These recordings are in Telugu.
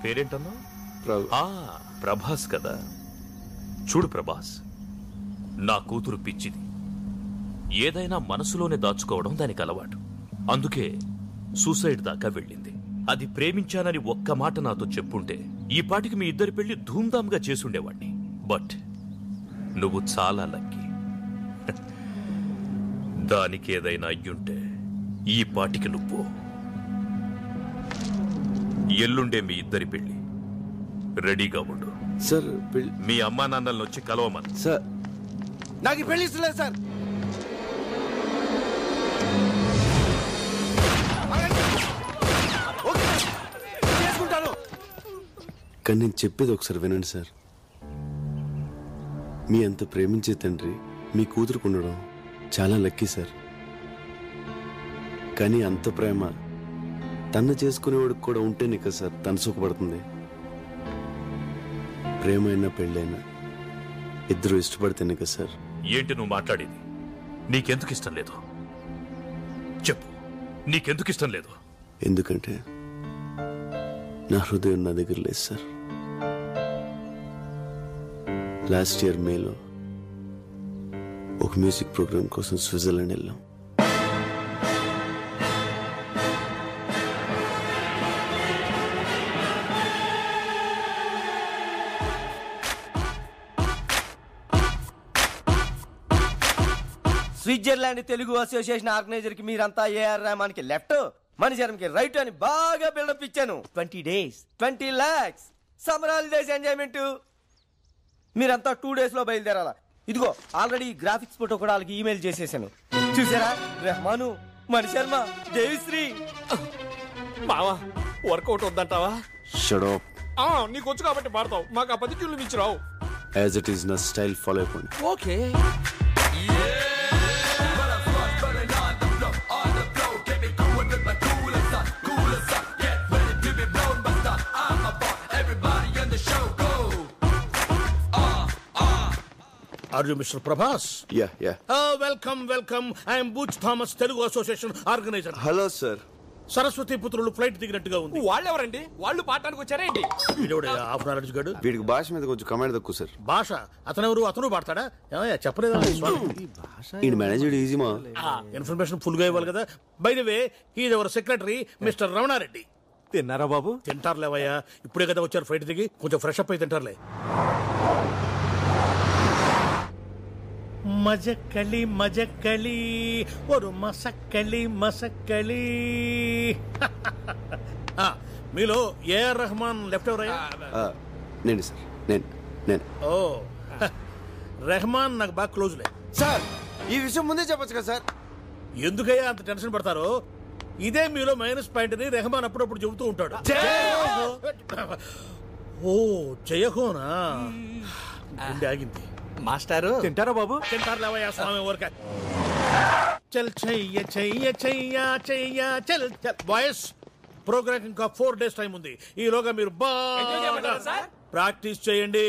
పేరేంటన్నా? ప్రభాస్ కదా. చూడు ప్రభాస్, నా కూతురు పిచ్చిది. ఏదైనా మనసులోనే దాచుకోవడం దానికి అలవాటు. అందుకే సూసైడ్ దాకా వెళ్ళింది. అది ప్రేమించానని ఒక్క మాట నాతో చెప్పుంటే ఈ పాటికి మీ ఇద్దరి పెళ్లి ధూమ్ధామ్గా చేసుండేవాణ్ణి. బట్ నువ్వు చాలా లక్కీ. దానికి ఏదైనా అయ్యుంటే ఈ పాటికి నువ్వు. ఎల్లుండే మీ ఇద్దరి పెళ్లి. రెడీగా ఉండు. సార్ మీ అమ్మా నాన్నలను వచ్చి కలవమని. సార్ నాకు పెళ్లి ఇస్తలేదు సార్. కానీ నేను చెప్పేది ఒకసారి వినండి సార్. మీ అంత ప్రేమించే తండ్రి మీ కూతురుకు ఉండడం చాలా లక్కీ సార్. కానీ అంత ప్రేమ తను చేసుకునేవాడికి కూడా ఉంటేనే కదా సార్ తను సుఖపడుతుంది. ప్రేమైనా పెళ్ళైనా ఇద్దరు ఇష్టపడితేనే కదా సార్. ఏంటి నువ్వు మాట్లాడేది? నీకెందుకు ఇష్టం లేదు చెప్పు. నీకెందుకు ఇష్టం లేదు? ఎందుకంటే నా హృదయం నా దగ్గర లేదు సార్. లాస్ట్ ఇయర్ మేలో ఒక మ్యూజిక్ ప్రోగ్రామ్ కోసం స్విట్జర్లాండ్ వెళ్ళాం. స్విట్జర్లాండ్ తెలుగు అసోసియేషన్ ఆర్గనైజర్ కి మీరంతా ఏఆర్ రెహమాన్ కి లెఫ్ట్, మణిశరం కి రైట్ అని బాగా బిల్డప్ ఇచ్చాను. 20 days 20 lakhs summer holidays enjoyment. మీరంతా 2 days లో బయలుదేరాలా. ఇదిగో ఆల్రెడీ గ్రాఫిక్స్ ఫోటో కూడా వాళ్ళకి ఈమెయిల్ చేసేసాను. చూసారా? రెహమాను, మణిశర్మ, దేవిశ్రీ. బావా వర్కౌట్ వద్దంటావా? Shut up. నీకు వచ్చు కాబట్టి పాడతావు, మాకు ఆ 10 ట్యూన్లు ఇచ్చి రావు. యాజ్ ఇట్ ఈస్ నా స్టైల్ ఫాలో అయిపోండి. Okay. Are you Mr. Prabhas? Yeah. Welcome. I am Butch Thomas, Telugu Association organizer. Hello, sir. Saraswati పుత్రులు ఫ్లైట్ దిగినట్టుగా ఉంది. వాళ్ళెవరండి? వాళ్ళు పాడటానికి వచ్చారేంటి? హాఫ్ నాలెడ్జ్ గడు. వీడికి భాష మీద కొంచెం కమాండ్ తక్కువ సార్. భాష? అతనెవరు? అతను పాడతాడా? చెప్పలేదా? ఈ మేనేజర్ ఈజీమా. ఇన్ఫర్మేషన్ ఫుల్ గా ఇవ్వాలి కదా. By the way, he is our secretary mister Ramana Reddy. తిన్నారా బాబు? తింటారులేవయ్యా, ఇప్పుడే కదా వచ్చారు ఫ్లైట్ దిగి. కొంచెం ఫ్రెష్ అప్ అయి తింటారులే. మజక్కలి ఒక మసక్కలి. మీలో ఏఆర్ రెహమాన్ లెఫ్ట్ ఎవరయ్యా? నేను సార్. నేను ఓ రెహమాన్ నాకు బాగా క్లోజ్లే సార్. ఈ విషయం ముందే చెప్పొచ్చు కదా సార్. ఎందుకయ్యా అంత టెన్షన్ పడతారు? ఇదే మీలో మైనస్ పాయింట్ అని రెహమాన్ అప్పుడప్పుడు చెబుతూ ఉంటాడు. ఓ జయహోనా? గుండె ఆగింది. మాస్టారు తింటారా బాబు? తింటారులేవయ్యా స్వామి ఊరిక. చల్ చెయ్య చల్ బాయ్స్, ప్రోగ్రామ్ ఇంకా 4 days టైం ఉంది. ఈలోగా మీరు బాగా ప్రాక్టీస్ చేయండి.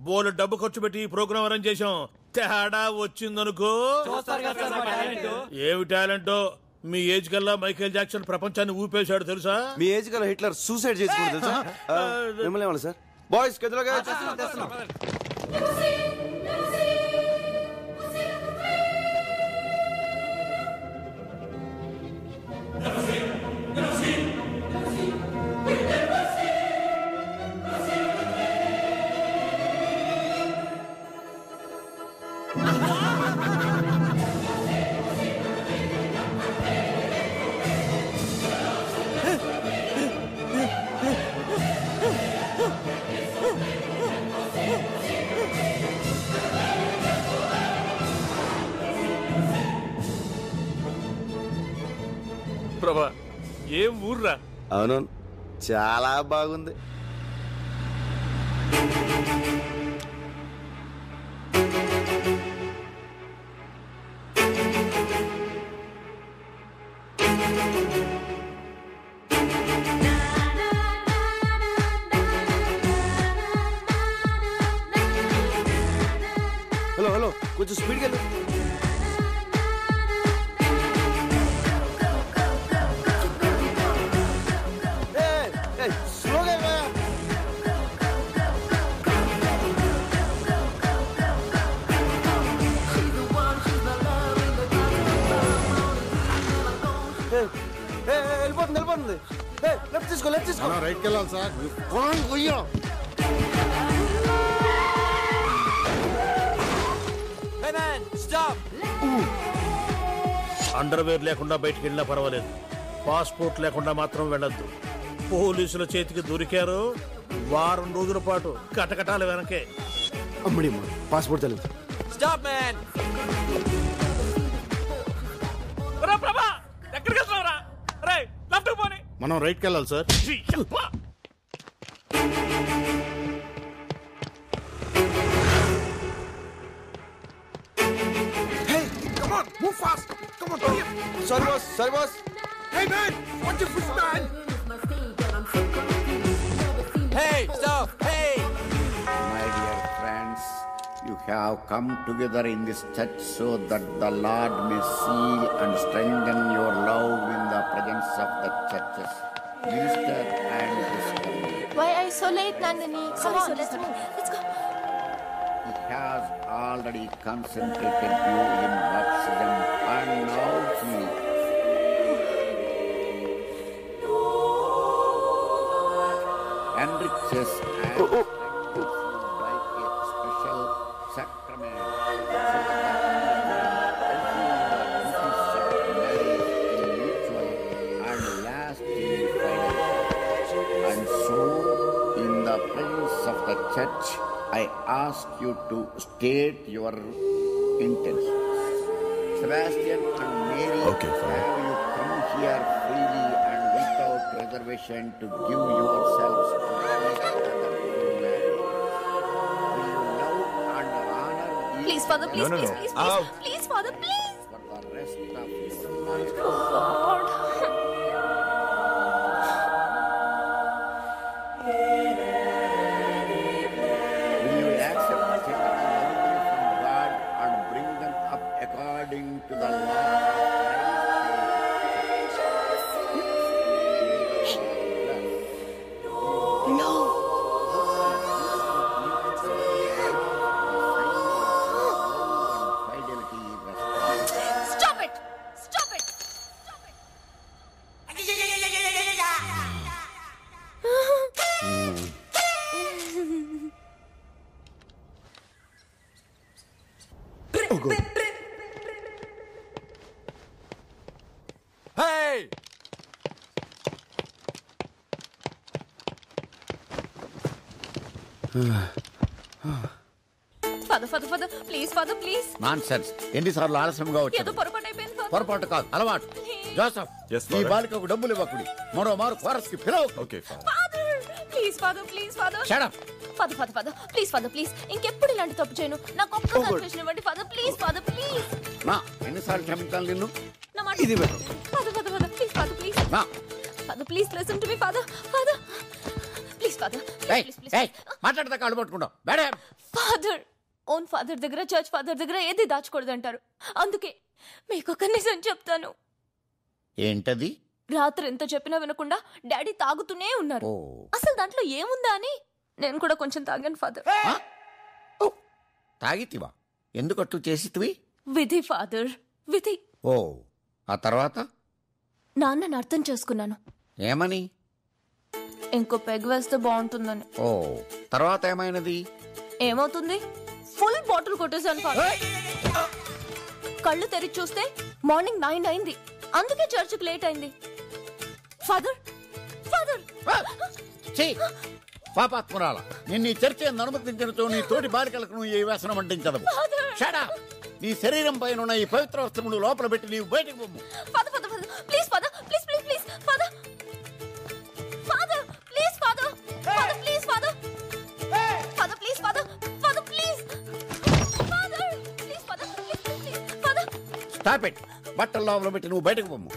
బోల్ డబ్బు ఖర్చు పెట్టి ఈ ప్రోగ్రామ్ అరేంజ్ చేశాం. తేడా వచ్చిందనుకో. ఏమి టాలెంటో. మీ ఏజ్ కల్లా మైకేల్ జాక్సన్ ప్రపంచాన్ని ఊపేశాడు తెలుసా? మీ ఏజ్ కల్లా హిట్లర్ సూసైడ్ చేసుకుంటాడు తెలుసా? మిమ్మల్ని ఏమన్నా సార్? బాయ్స్ గదిలోగా ప్రభా, ఏం ఊర్రా? అవును, చాలా బాగుంది. హలో కొంచెం స్పీడ్గా వెళ్ళు. స్లోగా వెళ్ళిపోతుంది లెఫ్ట్ తీసుకో రైట్కి వెళ్ళాలి సార్. అండర్వేర్ లేకుండా బయటికి వెళ్ళినా పర్వాలేదు, పాస్పోర్ట్ లేకుండా మాత్రం వెళ్ళొద్దు. పోలీసుల చేతికి దొరికారు, వారం రోజుల పాటు కటకటాల వెనకే. అమ్మడి పాస్పోర్ట్ తెలియదు. Stop man. ప్రభా ఎక్కడికి వెళ్తున్నావురా? రే లెఫ్ట్ పోనీ. మనం రైట్కి వెళ్ళాలి sir. Sorry boss. Hey, stop. Hey. My dear friends, you have come together in this church so that the Lord may seal and strengthen your love in the presence of the churches, minister and discovery. Why are you so late, Nandini? Come on, let's move. Let's go. He has already concentrated you in baptism and now he enriches and strengthens you by a special sacrament so that you can mutual and lasting fidelity. And so, in the presence of the church, I ask you to state your intentions. Sebastian and Mary, have you come here freely and without reservation to give yourselves to each other in marriage? Will you love and honor each Please, Father, please, other please. Please, Father, please. for the rest of your life? Lord. Will you accept children lovingly from God and bring them up according to the law of Christ? No. Fidelity response. Stop it. Stop it. Stop it. Hey. Father, please, Father, please. Nonsense. ఎన్నిసార్లు ఆలస్యంగా ఏదో వచ్చాడు? పొరపాటు అయిపోయింది, Father. పొరపాటు కాదు, అలవాటు. జోసఫ్, ఈ బాలికకు డబ్బులు ఇవ్వకుడి. మరోమారు కోరస్ కి పిలవ. Father, please, Father, please, Father. Shut up. Father, please, Father, please. ఇంకెప్పుడు ఇలాంటి తప్పు చేయను. నాకు ఒక్క కన్ఫెషన్ ఇవ్వండి, Father, please, Father, please. నా ఎన్నిసార్లు క్షమించాలి నిన్ను? నా మాట Father, please, Father, please. నా Father, please listen to me, Father. Please, Father. Please. మాట్లాడదా కాళ్ళు పట్టుకుంటావు. బేడే. Father, ఓన్ ఫాదర్ దగ్గర, చర్చ్ ఫాదర్ దగ్గర ఏది దాచకూడదు అంటారు. అందుకే మీకు ఒక నిజం చెప్తాను. ఏంటది? రాత్రి ఎంత చెప్పినా వినకుండా డాడీ తాగుతూనే ఉన్నారు. ఓ. అసలు దాంట్లో ఏముందా అని నేను కూడా కొంచెం తాగాను, ఫాదర్. తాగితివా? ఎందుకట్టు చేసితివి? విధి, ఫాదర్, విధి. ఓ, ఆ తర్వాత? నాన్నని అర్థం చేసుకున్నాను. ఏమని? ఇంకో పెగ్ వేస్తే బాగుంటుందని. ఓ, తర్వాత ఏమైనది? ఏమవుతుంది? ఫుల్ బాటిల్ కొట్టేశాను, ఫాదర్. కళ్ళు తెరిచి చూస్తే మార్నింగ్ 9 అయింది. అందుకే చర్చికి లేట్ అయింది. ఫాదర్, పాపాత్మురాల, నిన్ను ఈ చర్చ అనుమతించడంతో నీ తోటి బాలికలకు నువ్వు ఈ వ్యసనం అంటించదు. Shut up. నీ శరీరం పైన ఉన్న ఈ పవిత్ర వస్త్రములు లోపల పెట్టి నీవు బయటకు పొమ్ము. Please father, please father. Father, please father. Please father. Please father. Please father. Stop it. బట్టల లోపల పెట్టి నువ్వు బయటకు పొమ్ము.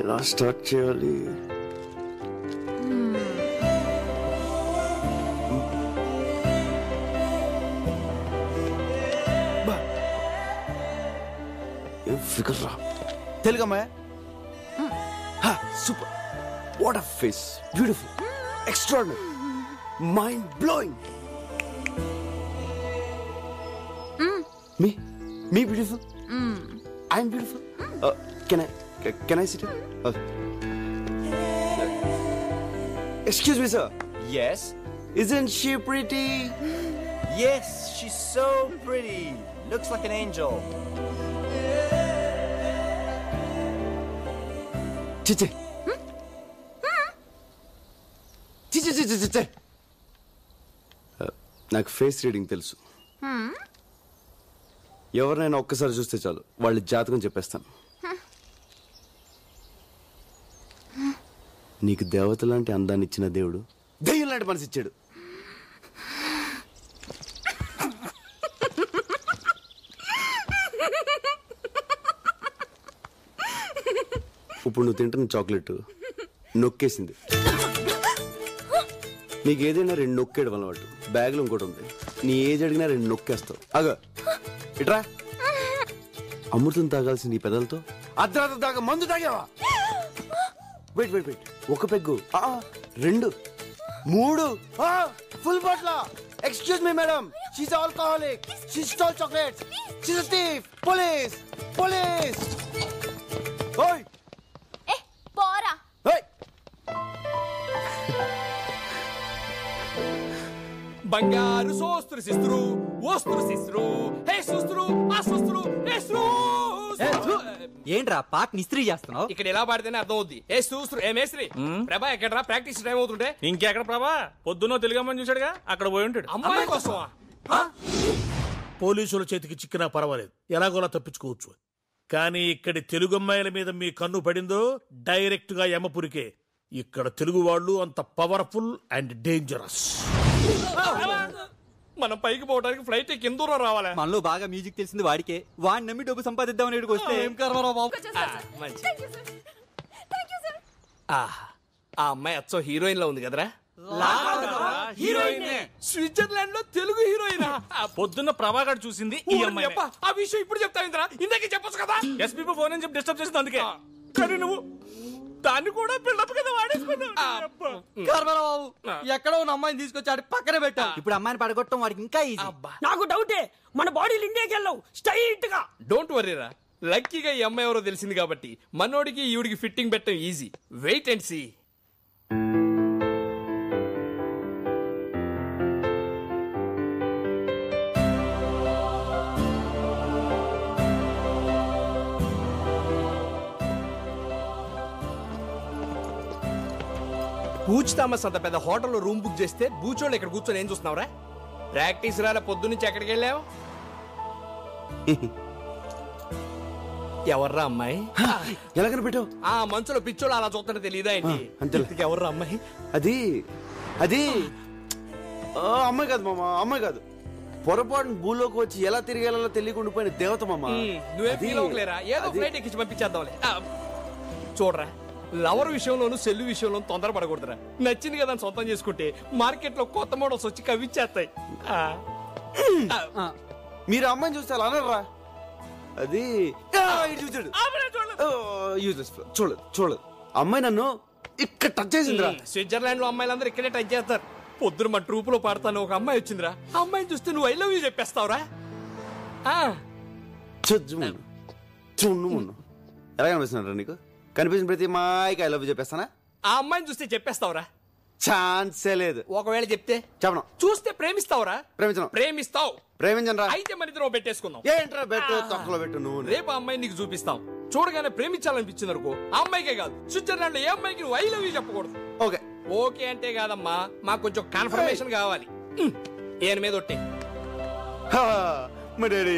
ఎలా స్టార్ట్ చేయాలి? తెలుగమ్మా super. What a face, beautiful, extraordinary, mind blowing. Me beautiful? I'm beautiful? Can I sit here? Excuse me, sir. Yes. Isn't she pretty? Yes, she's so pretty. Looks like an angel. Chiche. Chiche. నాకు ఫేస్ రీడింగ్ తెలుసు. ఎవరినైనా ఒక్కసారి చూస్తే చాలు వాళ్ళ జాతకం చెప్పేస్తాను. నీకు దేవత లాంటి అందాన్ని ఇచ్చిన దేవుడు దెయ్యం లాంటి మనసు ఇచ్చాడు. ఇప్పుడు నువ్వు తింటున్న చాక్లెట్ నొక్కేసింది. నీకు ఏదైనా 2 నొక్కేయడం అలవాటు. బ్యాగ్లో ఇంకోటి ఉంది. నీ ఏజ్ అడిగినా 2 నొక్కేస్తావు. అగా ఇట్రా. అమృతం తాగాల్సింది ఈ పెదలతో అర్ధరాత్రి దాకా మందు తాగావా? Wait. 1 peg, 2, 3, full bottle. Excuse me madam, she's alcoholic. She stole chocolates. She's a thief. Police. ఓయ్ ఏ పోరా. ఓయ్. బంగారు సోస్త్రు సిస్త్రు ఓస్త్రు సిస్త్రు హే సుస్త్రు ఆ సుస్త్రు హే ఏంట్రా పాటని ఇస్త్రీ చేస్తున్నావు? ఇక్కడ ఎలా పాడితేనే అర్థం అవుద్ది. ఏ సూస్త్రు ఏ మేస్త్రి. ప్రభా ఎక్కడరా ప్రాక్టీస్ టైం అవుతుంటే? ఇంకెక్కడ ప్రభా? పొద్దున్న తెలుగమ్మని చూశాడుగా, అక్కడ పోయి ఉంటాడు. అమ్మాయి కోసమా? పోలీసుల చేతికి చిక్కినా పర్వాలేదు, ఎలాగోలా తప్పించుకోవచ్చు. కానీ ఇక్కడి తెలుగు అమ్మాయిల మీద మీ కన్ను పడిందో డైరెక్ట్ గా యమపురికే. ఇక్కడ తెలుగు వాళ్ళు అంత పవర్ఫుల్ అండ్ డేంజరస్. మనం పైకి పోవడానికి ఫ్లైట్ కింద దూరం రావాలా? మనలో బాగా మ్యూజిక్ తెలిసింది వాడికే. వాడిని నమ్మి డబ్బు సంపాదిద్దామని ఇక్కడికి వస్తే ఏం కర్మరా బాబు. ఆ అమ్మాయి అచ్చో హీరోయిన్ లో ఉంది కదరా? స్విట్జర్లాండ్ లో తెలుగు హీరోయిన్. పొద్దున్న ప్రభాకర్ చూసింది ఈ అమ్మాయి. ఆ విషయం ఇప్పుడు చెప్తా ఇంద్రా, ఇందాకే చెప్పొచ్చు కదా. ఎస్పీ ఫోన్ అని చెప్పి డిస్టర్బ్ చేసింది అందుకే. కానీ నువ్వు దాన్ని కూడా బిల్డప్ కింద వాడేసుకున్నావు. కర్మరా బాబు, ఎక్కడో ఉన్న అమ్మాయిని తీసుకొచ్చి పక్కన పెట్టా. ఇప్పుడు అమ్మాయిని పడగొట్టడం వాడికి ఇంకా ఈజీ. నాకు డౌటే, మన బాడీలు ఇండియాకి వెళ్ళవు స్ట్రైట్ గా. డోంట్ వరీరా, లక్కీగా ఈ అమ్మాయి ఎవరో తెలిసింది కాబట్టి మనోడికి ఈవిడికి ఫిట్టింగ్ పెట్టడం ఈజీ. Wait and see. బూచ్ థామస్ అంత పెద్ద హోటల్లో రూమ్ బుక్ చేస్తే బూచోళ్ళు ఇక్కడ కూర్చొని ఏం చూస్తున్నావురా? ప్రాక్టీస్ రాలే పొద్దున్నుంచి ఎక్కడికి వెళ్ళావు? ఎవర్రా అమ్మాయి? ఎలా కనిపెట్టావు? ఆ మంచులో పిచ్చోళ్ళు అలా చూస్తుంటే తెలియదా ఏంటి? అంతే. ఎవర్రా అమ్మాయి? అది అమ్మాయి కాదు మామ, అమ్మాయి కాదు. పొరపాటున భూలోకి వచ్చి ఎలా తిరిగేలా తెలియకుండా పోయిన దేవత మామ. నువ్వే ఫీల్ అవ్వలేరా? ఏదో ఫ్లైట్ ఎక్కించి పంపించేద్దాంలే. చూడరా, లవర్ విషయంలోను సెల్లు విషయంలోను తొందరపడకూడదురా. నచ్చింది కదా అని సొంతం చేసుకుంటే మార్కెట్ లో కొత్త మోడల్స్ వచ్చి కవిచ్చేస్తాయి. మీరు అమ్మాయిని చూస్తే అలా అనరా? అది చూడలేదు. అమ్మాయి నన్ను ఇక్కడ టచ్ చేసిందిరా. స్విట్జర్లాండ్ లో అమ్మాయిలందరూ ఇక్కడే టచ్ చేస్తారు. పొద్దున మా ట్రూప్ లో పాడతాను ఒక అమ్మాయి వచ్చిందిరా. అమ్మాయిని చూస్తే నువ్వు ఐ లవ్ యూ చెప్పేస్తావురా. చూడు ఎలా కనిపిస్తున్నారా నీకు? కనిపించిన ప్రతి అమ్మాయికి ఐ లవ్ యూ చెప్పేస్తానా? ఆ అమ్మాయిని చూస్తే చెప్పేస్తావురా? ఛాన్సే లేదు. ఒకవేళ చెప్తే చెప్పను. చూస్తే ప్రేమిస్తావురా? ప్రేమిస్తావు. ప్రేమించను. అయితే మన ఇద్దరం పెట్టేసుకుందాం. ఏంట్రా పెట్టు, తక్కువ పెట్టు. నువ్వు రేపు ఆ అమ్మాయి నీకు చూపిస్తాం. చూడగానే ప్రేమించాలనిపించింది అనుకో, ఆ అమ్మాయికే కాదు స్విట్జర్లాండ్ లో ఏ అమ్మాయికి నువ్వు ఐ లవ్ యూ చెప్పకూడదు. ఓకే అంటే కాదమ్మా, మాకు కొంచెం కన్ఫర్మేషన్ కావాలి. ఏన మీద ఒట్టే. మా డాడీ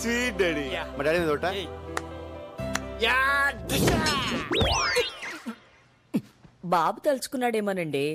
స్వీట్ డాడీ. మా డాడీ మీద ఒట్టా. బాబు తలుచుకున్నాడేమోనండి.